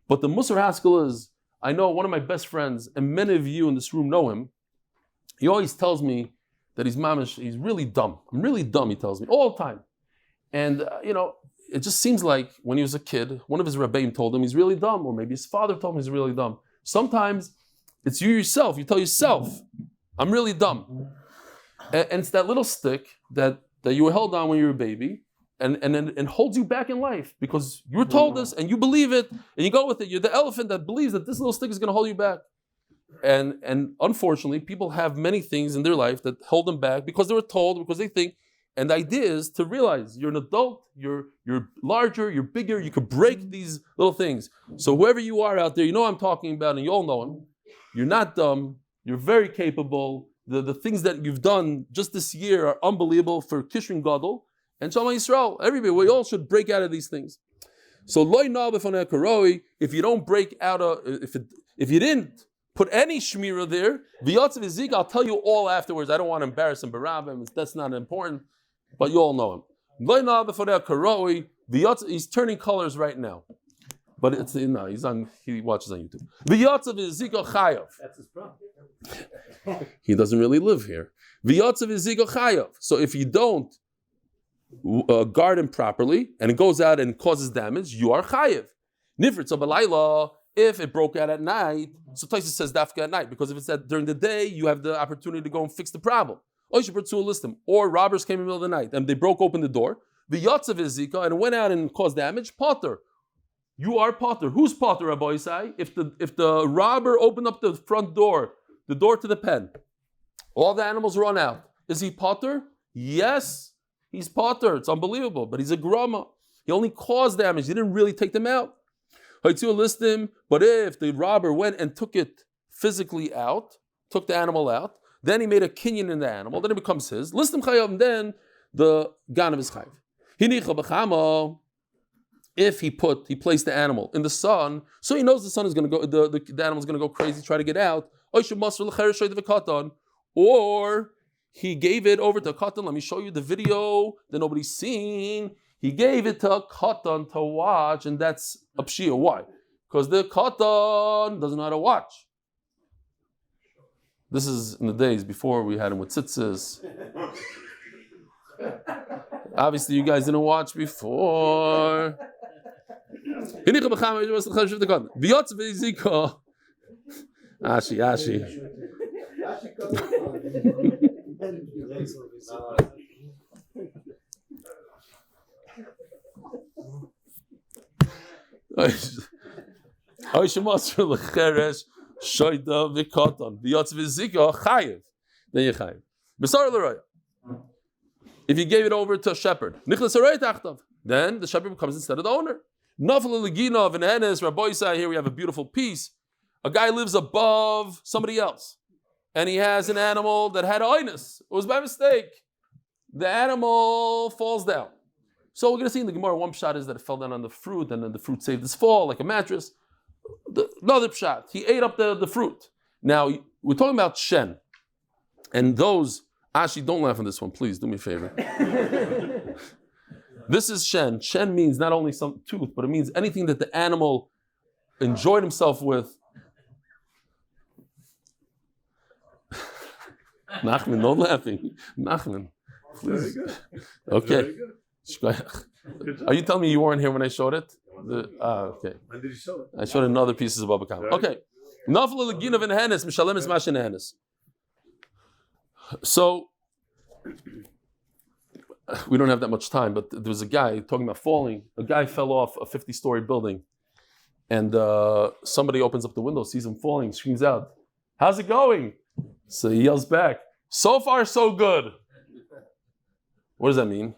But the Musar Haskell is, I know one of my best friends, and many of you in this room know him, he always tells me that he's really dumb. I'm really dumb, he tells me, all the time. And, it just seems like when he was a kid, one of his Rebbeim told him he's really dumb, or maybe his father told him he's really dumb. Sometimes it's you yourself, you tell yourself, I'm really dumb. And it's that little stick that you were held on when you were a baby and holds you back in life because you were told this and you believe it and you go with it. You're the elephant that believes that this little stick is going to hold you back. And unfortunately, people have many things in their life that hold them back because they were told, because they think. And the idea is to realize you're an adult, you're larger, you're bigger, you could break these little things. So whoever you are out there, you know what I'm talking about and you all know him. You're not dumb, you're very capable. The things that you've done just this year are unbelievable for Kishrin Gadol and Am Yisrael. Everybody, we all should break out of these things. So if you don't break out if you didn't put any shmira there, I'll tell you all afterwards. I don't want to embarrass him, that's not important, but you all know him. He's turning colors right now. But it's no, he watches on YouTube. V'yotzav is zika chayav. That's his problem. He doesn't really live here. V'yotzav is zika chayav. So if you don't guard him properly and it goes out and causes damage, you are chayav. Nifrit balayla. If it broke out at night, so Taisa says dafka at night, because if it's during the day, you have the opportunity to go and fix the problem. Or robbers came in the middle of the night and they broke open the door. The yotzav is zika and it went out and caused damage. Potter, you are potter. Who's potter, Rabbi Isai? If the robber opened up the front door, the door to the pen, all the animals run out. Is he potter? Yes, he's potter. It's unbelievable, but he's a grama. He only caused damage. He didn't really take them out. But if the robber went and took it physically out, took the animal out, then he made a kinyan in the animal, then it becomes his. Listim chayav, and then the gan of his chayav. If he placed the animal in the sun, so he knows the sun is going to go, the animal is going to go crazy, try to get out. Or he gave it over to a katan. Let me show you the video that nobody's seen. He gave it to a katan to watch, and that's a pshia. Why? Because the katan doesn't know how to watch. This is in the days before we had him with tzitzis. Obviously, you guys didn't watch before. Ashi. Then you chayiv. If you gave it over to a shepherd, then the shepherd becomes instead of the owner. Here we have a beautiful piece. A guy lives above somebody else, and he has an animal that had oinus. It was by mistake. The animal falls down. So we're going to see in the Gemara, one pshat is that it fell down on the fruit, and then the fruit saved his fall, like a mattress. Another pshat, he ate up the fruit. Now, we're talking about shen. And those, Ashi, don't laugh on this one, please, do me a favor. This is shen. Shen means not only some tooth, but it means anything that the animal enjoyed himself with. Nachman, no laughing. Nachman, please. Okay. Are you telling me you weren't here when I showed it? Okay. When did you show it? I showed in other pieces of Bava Kama. Okay. So, we don't have that much time, but there was a guy talking about falling. A guy fell off a 50-story building, and somebody opens up the window, sees him falling, screams out, "How's it going?" So he yells back, "So far, so good." What does that mean?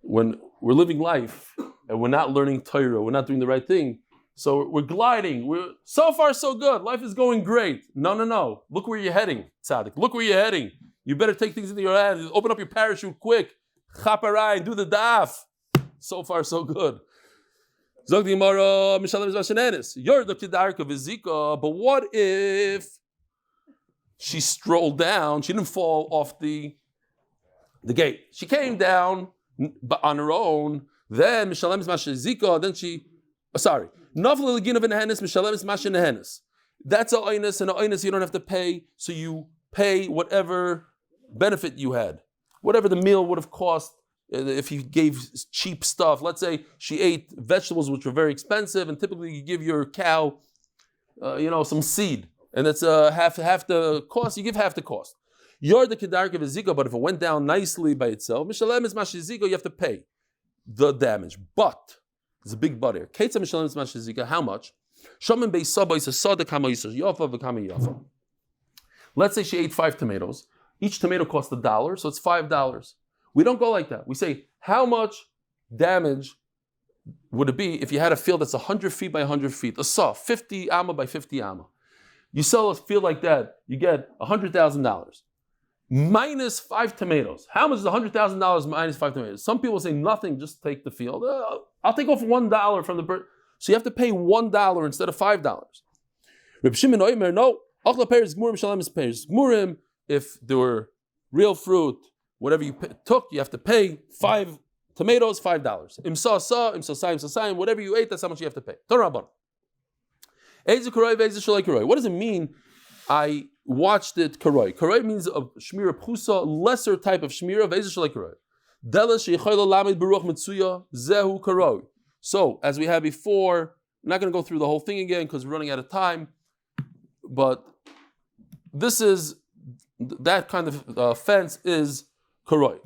When we're living life and we're not learning Torah, we're not doing the right thing, so we're gliding. We're so far so good. Life is going great. No. Look where you're heading, Tzaddik. Look where you're heading. You better take things into your hands. Open up your parachute quick. Chaparai and do the daf. So far so good. But what if she strolled down? She didn't fall off the gate. She came down on her own, then Mishalem is Mashazika, then she, sorry, Nafla Legin of Nehenis, Mishalem is Mash Nehenis. That's a oinus, and a oinus you don't have to pay, so you pay whatever benefit you had. Whatever the meal would have cost if you gave cheap stuff. Let's say she ate vegetables which were very expensive, and typically you give your cow, some seed, and it's half the cost, you give half the cost. You're the kedarka v'zika, but if it went down nicely by itself, mishalem is mashizika, you have to pay the damage. But there's a big but here. Ketzah mishalem is mashizika. How much? Shaman beisaba is a sada kama yisur yafa v'kama yafa. Let's say she ate 5 tomatoes. Each tomato cost $1, so it's $5. We don't go like that. We say, how much damage would it be if you had a field that's 100 feet by 100 feet? A saw, 50 amma by 50 amma. You sell a field like that, you get $100,000. Minus 5 tomatoes. How much is $100,000 minus 5 tomatoes? Some people say nothing, just take the field. I'll take off $1 from the bird. So you have to pay $1 instead of $5. Reb Shimon Oimer, no. If there were real fruit, whatever you took, you have to pay 5 Tomatoes, $5. Imsa, whatever you ate, that's how much you have to pay. What does it mean? I watched it karoi. Karoi means a shmira pchusa, lesser type of shmira. Zehu karoi. So, as we had before, I'm not going to go through the whole thing again because we're running out of time. But this is that kind of fence is karoi.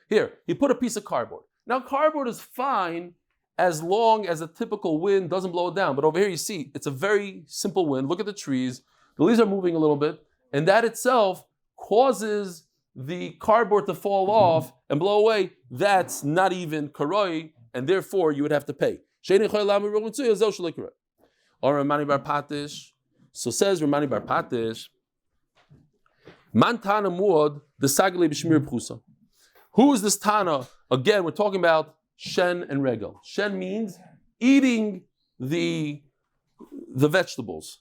Here, he put a piece of cardboard. Now, cardboard is fine as long as a typical wind doesn't blow it down. But over here, you see, it's a very simple wind. Look at the trees. The leaves are moving a little bit. And that itself causes the cardboard to fall off and blow away. That's not even karoi, and therefore you would have to pay. So says Ramani Bar Patish, Man Tana Muad, the Sagale B'Shmir Pchusa. Who is this Tana? Again, we're talking about Shen and Regel. Shen means eating the vegetables.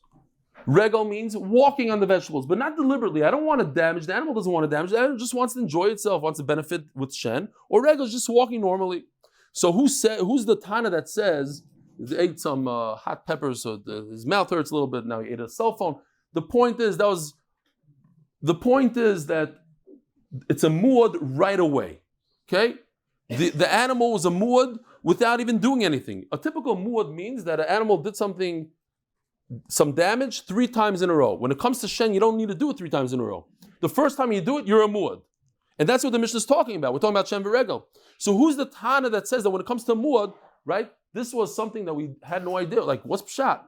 Regel means walking on the vegetables, but not deliberately. I don't want to damage. The animal doesn't want to damage. The animal just wants to enjoy itself, wants to benefit with Shen. Or Regel is just walking normally. So who's the Tana that says he ate some hot peppers, so his mouth hurts a little bit. Now he ate a cell phone. The point is that it's a muad right away. Okay, the animal was a muad without even doing anything. A typical muad means that an animal did some damage 3 times in a row. When it comes to Shen, you don't need to do it 3 times in a row. The first time you do it, you're a muad. And that's what the Mishnah is talking about. We're talking about Shen v'regel. So who's the Tana that says that when it comes to muad, right? This was something that we had no idea. Like, what's pshat?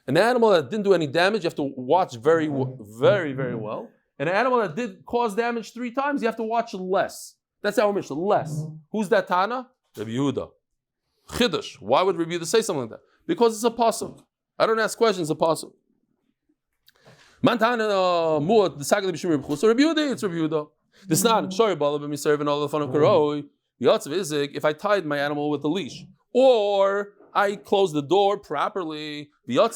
An animal that didn't do any damage, you have to watch very, very, very well. And an animal that did cause damage 3 times, you have to watch less. That's our Mishnah, less. Who's that Tana? Rabbi Yehuda. Chiddush. Why would Rabbi Yehuda say something like that? Because it's a pasuk. I don't ask questions, it's a pasuk. Man Tana muad, the Sagale B'Shmir Pchusa. So Rabbi Yehuda, it's Rabbi Yehuda. This not sorry, Bala, but me serving all the fun of karoi. If I tied my animal with a leash, or I closed the door properly, Rameir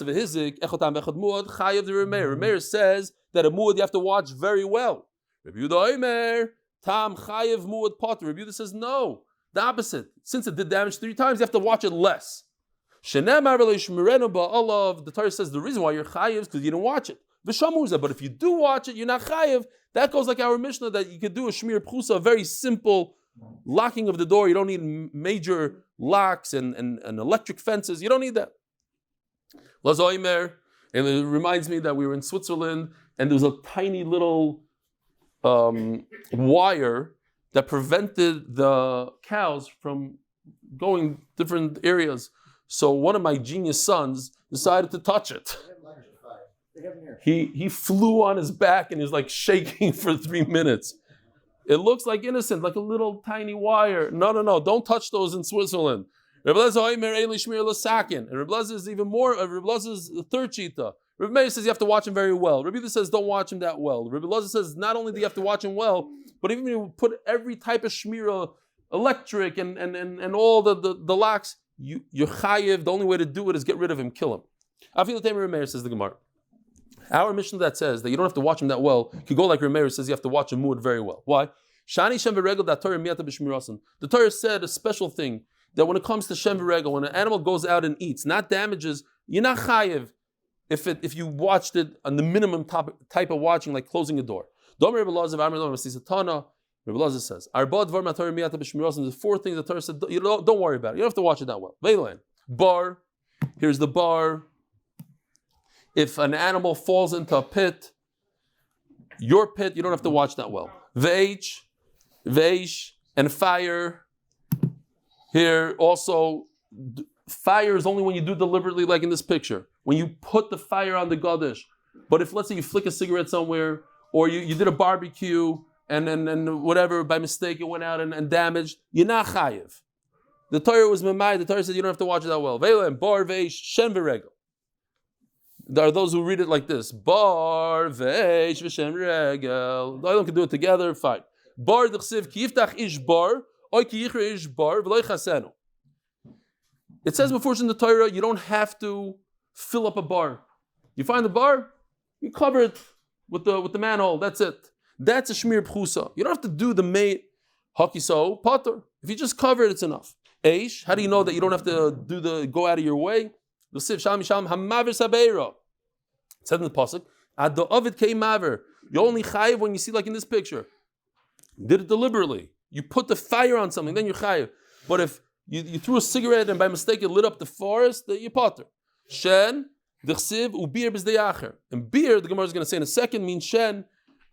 says that a muad you have to watch very well. Rabbi Yehuda says no, the opposite. Since it did damage 3 times, you have to watch it less. The Torah says the reason why you're chayiv is because you didn't watch it. But if you do watch it, you're not chayiv. That goes like our Mishnah that you could do a shmir pchusa, a very simple locking of the door. You don't need major locks and electric fences. You don't need that. And it reminds me that we were in Switzerland and there was a tiny little wire that prevented the cows from going different areas. So one of my genius sons decided to touch it. He flew on his back and is like shaking for 3 minutes. It looks like innocent, like a little tiny wire. No, don't touch those in Switzerland. And Reb Lezer is even more. Reb Lezer is the third shita. Reb Meir says you have to watch him very well. Reb Yehuda says don't watch him that well. Reb Lezer says not only do you have to watch him well, but even if you put every type of shmira, electric and all the locks, you're chayiv. The only way to do it is get rid of him, kill him. Afil Tamer Reb Meir says the Gemara. Our Mishnah that says that you don't have to watch him that well could go like Rameir says you have to watch a muad very well. Why? The Torah said a special thing that when it comes to Shem v'regel, when an animal goes out and eats, not damages, you're not chayiv if you watched it on the minimum type of watching, like closing a door. Rebbe Lezer says, there's 4 things the Torah said, don't worry about it. You don't have to watch it that well. Bar, here's the bar. If an animal falls into a pit, your pit, you don't have to watch that well. Veish, and fire. Here also, fire is only when you do deliberately, like in this picture. When you put the fire on the Gadish. But if, let's say, you flick a cigarette somewhere, or you did a barbecue, and then whatever, by mistake, it went out and damaged, you're not chayiv. The Torah was memai, the Torah said you don't have to watch it that well. Veilan, bar, veish, shen v'regel. There are those who read it like this: Bar veish v'shem regel. I can do it together. Fine. Bar d'chsiv ki yiftach ish bar, oy ki yichre ish bar v'loy chasenu. It says before in the Torah you don't have to fill up a bar. You find the bar, you cover it with the manhole. That's it. That's a shmir pchusa. You don't have to do the Hakiso Potter. If you just cover it, it's enough. Eish, how do you know that you don't have to go out of your way? Yosef Shalom Shalom Hamaver Sabeira. It said in the pasuk, Ad the Ovid came maver. You only chayiv when you see, like in this picture. You did it deliberately. You put the fire on something, then you're chayiv. But if you threw a cigarette and by mistake it lit up the forest, you potter. Shen, d'chsiv, ubir b'zdeyacher. And beer, the Gemara is going to say in a second, means shen,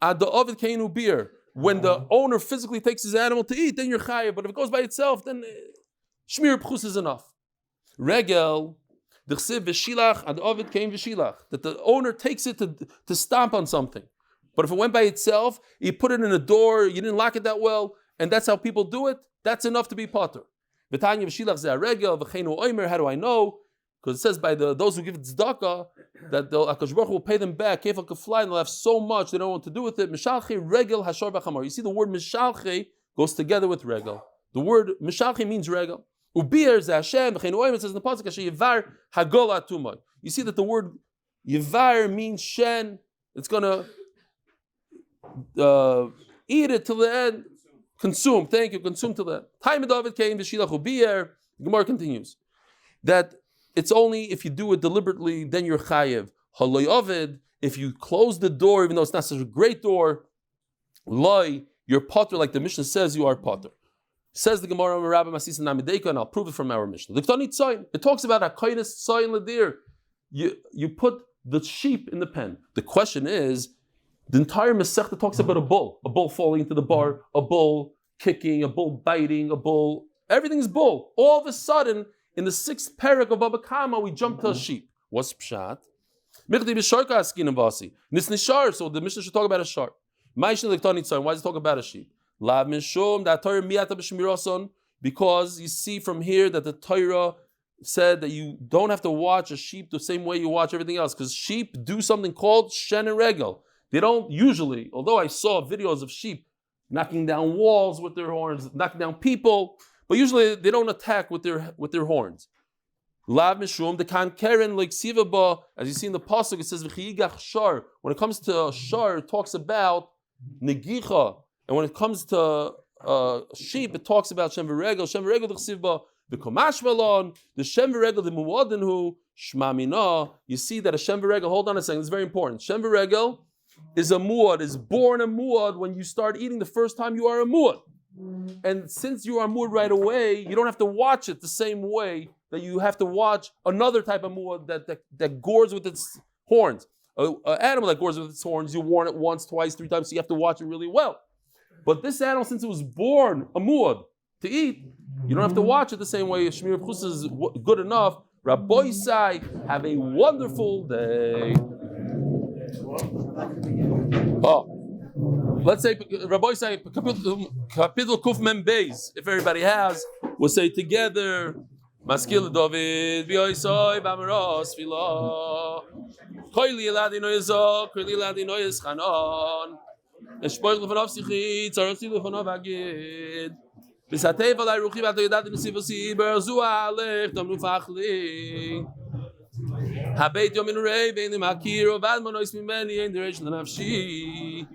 ad the Ovid kain ubir. When the owner physically takes his animal to eat, then you're chayiv. But if it goes by itself, then shmir pchus is enough. Regel, d'chsiv v'shilach, ad Ovid kain v'shilach. That the owner takes it to stomp on something. But if it went by itself, you put it in a door, you didn't lock it that well, and that's how people do it, that's enough to be potter. V'tanya v'shilach ze regel, v'cheinu oimer, how do I know? Because it says by those who give tzedakah that the HaKadosh Baruch Hu will pay them back. Kefal keflai, and they'll have so much they don't know what to do with it. Mishalche regel hashor v'chamor. You see the word mishalche goes together with regel. The word mishalche means regel. Ubir ze Hashem v'cheinu oimer. It says in the pasuk asher yivar hagol atumah. You see that the word yivar means shen. It's gonna eat it till the end. Consume. Thank you. Consume till the end. Time of David came v'shilach ubir. Gemara continues that it's only if you do it deliberately, then you're chayev. Haloi ovid, if you close the door, even though it's not such a great door, loy, you're potter, like the Mishnah says you are potter. Says the Gemara, Rabbi Masisa Namideka, and I'll prove it from our Mishnah. It talks about a kindness tzayin ladir. You put the sheep in the pen. The question is, the entire Masechta talks about a bull falling into the bar, a bull kicking, a bull biting, a bull, everything's bull. All of a sudden, in the 6th parak of Baba Kama, we jump to a sheep. What's pshat? So the Mishnah should talk about a shark. Why does it talk about a sheep? Because you see from here that the Torah said that you don't have to watch a sheep the same way you watch everything else, because sheep do something called shen and regel. They don't usually, although I saw videos of sheep knocking down walls with their horns, knocking down people, but usually they don't attack with their horns. Lav mishum the kan keren like sivaba, as you see in the pasuk, it says v'chiyigach shar. When it comes to shar, it talks about negicha, and when it comes to sheep, it talks about shem v'regel. Shem v'regel d'chsivba v'komash malon. The shem v'regel the muwadin hu shmamina. You see that a shem v'regel. Hold on a second. It's very important. Shem v'regel is a muad, is born a muad when you start eating the first time you are a muad. And since you are muad right away, you don't have to watch it the same way that you have to watch another type of muad that gores with its horns. An animal that gores with its horns, you warn it once, twice, 3 times, so you have to watch it really well. But this animal, since it was born a muad to eat, you don't have to watch it the same way. Shmir B'chus is good enough. Rabbi Sai, have a wonderful day. Oh. Let's say Rabbi say Kapitel Kuf Mem Beis. If everybody has, we'll say together. Maskil David v'Yosef Amaros Vila. Koili Eladi Noyezok, Koili Eladi Noyez Chanon. Eshpoil Lefanav Sichit, Tzarotzi Lefanav Agid. B'Satei V'Lai Ruchi V'Atoyedad Nesivosi Berzu Alech Tamnu Fachli. Habeit Yomin Rei V'Enim Hakir Ovad Monois Mimeni Ein Deresh L'Nafshi.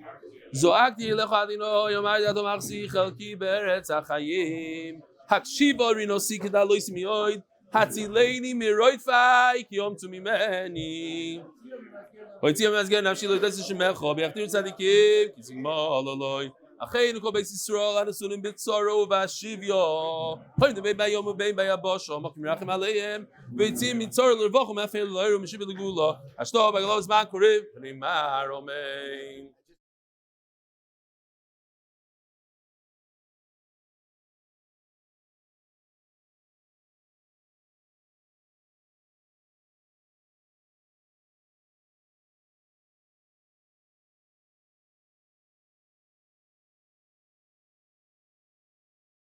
זועקתי לך אדינו, יאמר ידו מחסי חלקי בארץ החיים. הקשיבו רינוסי כדא לא יסמי אויד, הצילני מרוידפי, כי יום צו ממני. הויציא המסגר נפשי לא ידעס שמחו, ביחתיר צדיקים, כי זגמול אלוהי. אחינו כל בית ישראל, הנשונים בצורו ובשיביו. חיים דבי ביום ובין ביבושו, מוקם רחם עליהם, ויצאים מצור לרבוכו, מאפל אלוהי ומשיב לגולו. אשתו בגלו זמן קורב, ונאמר אמן.